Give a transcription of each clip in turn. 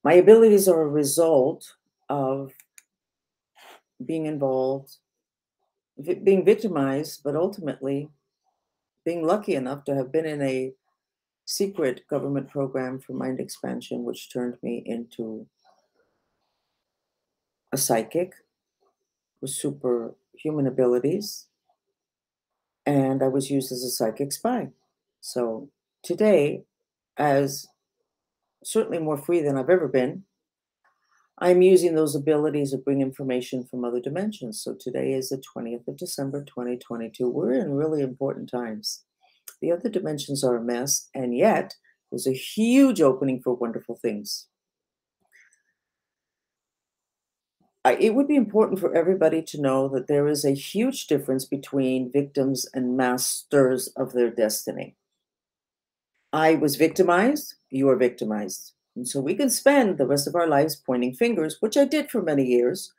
My abilities are a result of being involved, being victimized, but ultimately being lucky enough to have been in a secret government program for mind expansion, which turned me into a psychic with superhuman abilities. And I was used as a psychic spy. So today, as certainly more free than I've ever been, I'm using those abilities to bring information from other dimensions. So today is the 20th of December, 2022. We're in really important times. The other dimensions are a mess, and yet there's a huge opening for wonderful things. It would be important for everybody to know that there is a huge difference between victims and masters of their destiny. I was victimized, you are victimized. And so we can spend the rest of our lives pointing fingers, which I did for many years.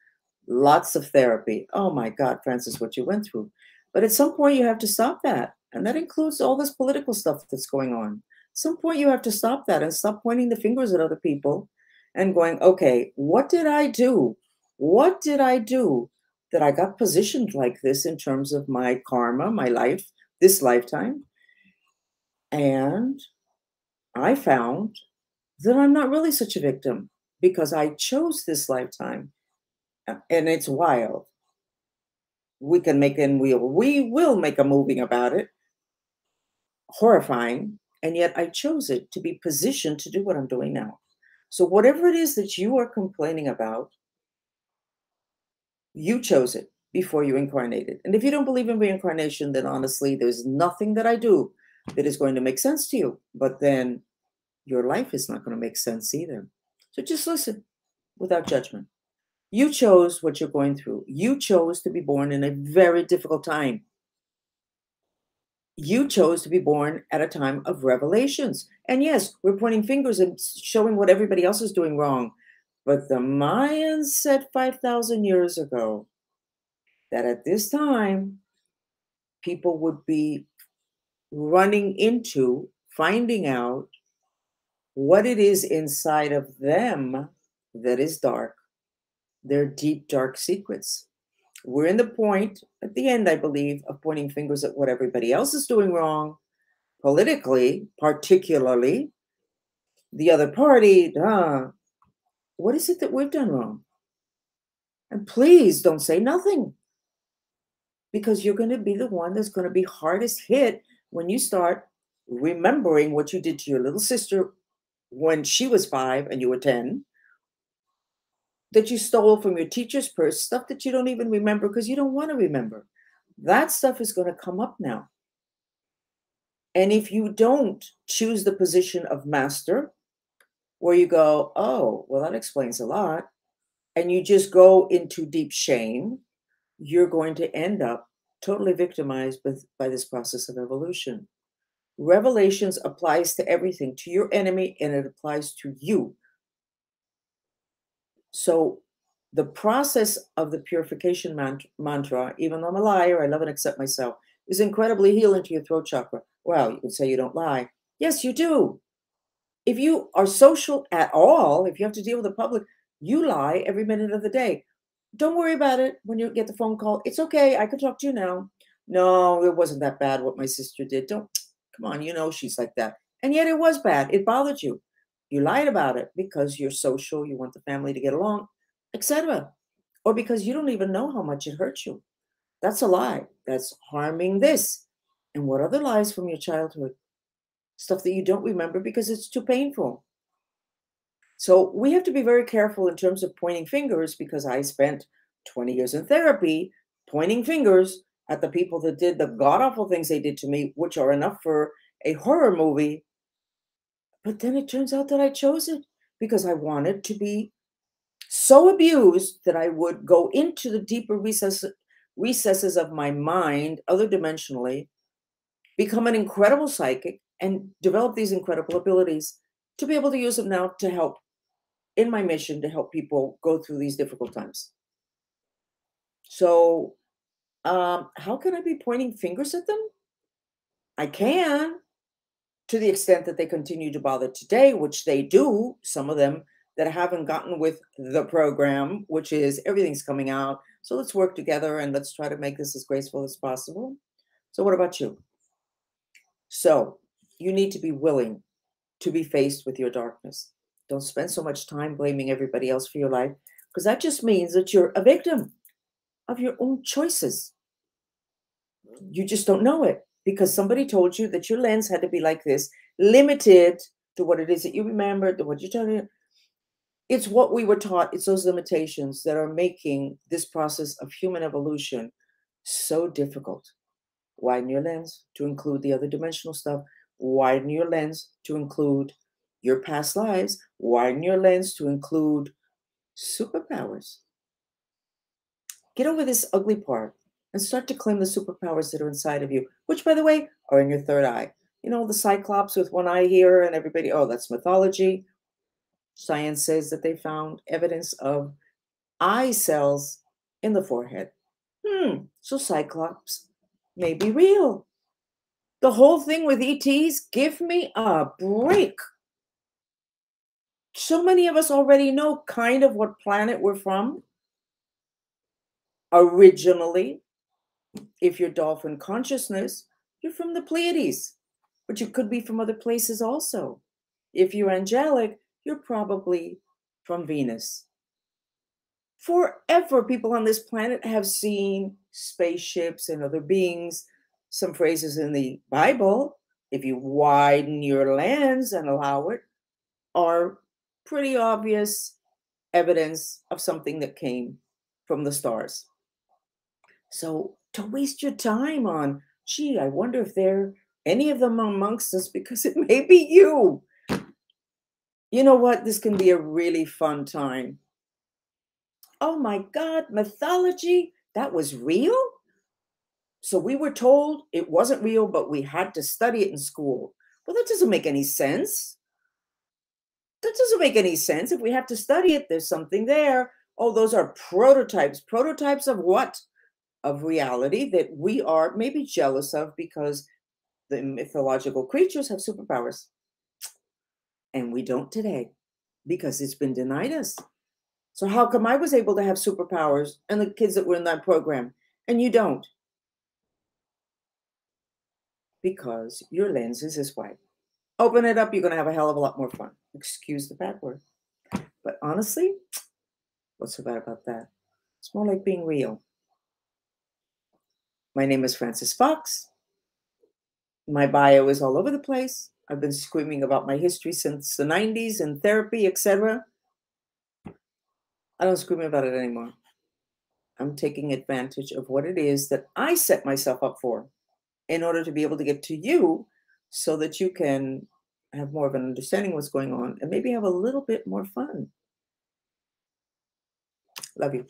Lots of therapy. Oh my God, Francis, what you went through. But at some point, you have to stop that. And that includes all this political stuff that's going on. At some point, you have to stop that and stop pointing the fingers at other people and going, okay, what did I do? What did I do that I got positioned like this in terms of my karma, my life, this lifetime? And I found that I'm not really such a victim because I chose this lifetime. And it's wild. We can make and we will make a movie about it. Horrifying. And yet I chose it to be positioned to do what I'm doing now. So whatever it is that you are complaining about, you chose it before you incarnated. And if you don't believe in reincarnation, then honestly, there's nothing that I do that is going to make sense to you. But then your life is not going to make sense either. So just listen without judgment. You chose what you're going through. You chose to be born in a very difficult time. You chose to be born at a time of revelations. And yes, we're pointing fingers and showing what everybody else is doing wrong. But the Mayans said 5,000 years ago that at this time, people would be running into finding out what it is inside of them that is dark, their deep, dark secrets. We're in the point, at the end, I believe, of pointing fingers at what everybody else is doing wrong, politically, particularly the other party. What is it that we've done wrong? And please don't say nothing, because you're going to be the one that's going to be hardest hit when you start remembering what you did to your little sister when she was 5 and you were 10, that you stole from your teacher's purse, stuff that you don't even remember because you don't want to remember. That stuff is going to come up now. And if you don't choose the position of master, where you go, oh, well, that explains a lot, and you just go into deep shame, you're going to end up totally victimized by this process of evolution. Revelations applies to everything, to your enemy, and it applies to you. So the process of the purification mantra, even though I'm a liar, I love and accept myself, is incredibly healing to your throat chakra. Well, you could say you don't lie. Yes, you do. If you are social at all, if you have to deal with the public, you lie every minute of the day. Don't worry about it when you get the phone call. It's okay. I can talk to you now. No, it wasn't that bad what my sister did. Don't, come on, you know she's like that. And yet it was bad. It bothered you. You lied about it because you're social, you want the family to get along, etc. Or because you don't even know how much it hurt you. That's a lie. That's harming this. And what other lies from your childhood? Stuff that you don't remember because it's too painful. So we have to be very careful in terms of pointing fingers, because I spent 20 years in therapy pointing fingers at the people that did the god-awful things they did to me, which are enough for a horror movie. But then it turns out that I chose it because I wanted to be so abused that I would go into the deeper recesses of my mind, other dimensionally, become an incredible psychic, and develop these incredible abilities to be able to use them now to help in my mission to help people go through these difficult times. So how can I be pointing fingers at them? I can, to the extent that they continue to bother today, which they do. Some of them, that haven't gotten with the program, which is everything's coming out. So let's work together and let's try to make this as graceful as possible. So, what about you? So, you need to be willing to be faced with your darkness. Don't spend so much time blaming everybody else for your life, because that just means that you're a victim of your own choices. You just don't know it because somebody told you that your lens had to be like this, limited to what it is that you remember, to what you're telling you. It's what we were taught. It's those limitations that are making this process of human evolution so difficult. Widen your lens to include the other dimensional stuff. Widen your lens to include your past lives. Widen your lens to include superpowers. Get over this ugly part and start to claim the superpowers that are inside of you, which, by the way, are in your third eye. You know, the Cyclops with one eye here, and everybody, oh, that's mythology. Science says that they found evidence of eye cells in the forehead. So Cyclops may be real. The whole thing with ETs, give me a break. So many of us already know kind of what planet we're from. Originally, if you're dolphin consciousness, you're from the Pleiades, but you could be from other places also. If you're angelic, you're probably from Venus. Forever, people on this planet have seen spaceships and other beings. Some phrases in the Bible, if you widen your lens and allow it, are pretty obvious evidence of something that came from the stars. So don't waste your time on, gee, I wonder if there any of them amongst us, because it may be you. You know what? This can be a really fun time. Oh my God, mythology, that was real? So we were told it wasn't real, but we had to study it in school. Well, that doesn't make any sense. That doesn't make any sense. If we have to study it, there's something there. Oh, those are prototypes. Prototypes of what? Of reality that we are maybe jealous of because the mythological creatures have superpowers. And we don't today because it's been denied us. So how come I was able to have superpowers and the kids that were in that program and you don't? Because your lens is this way. Open it up, you're going to have a hell of a lot more fun. Excuse the bad word. But honestly, what's so bad about that? It's more like being real. My name is FRANCESFOX. My bio is all over the place. I've been screaming about my history since the 90s and therapy, etc. I don't scream about it anymore. I'm taking advantage of what it is that I set myself up for in order to be able to get to you so that you can have more of an understanding of what's going on and maybe have a little bit more fun. Love you.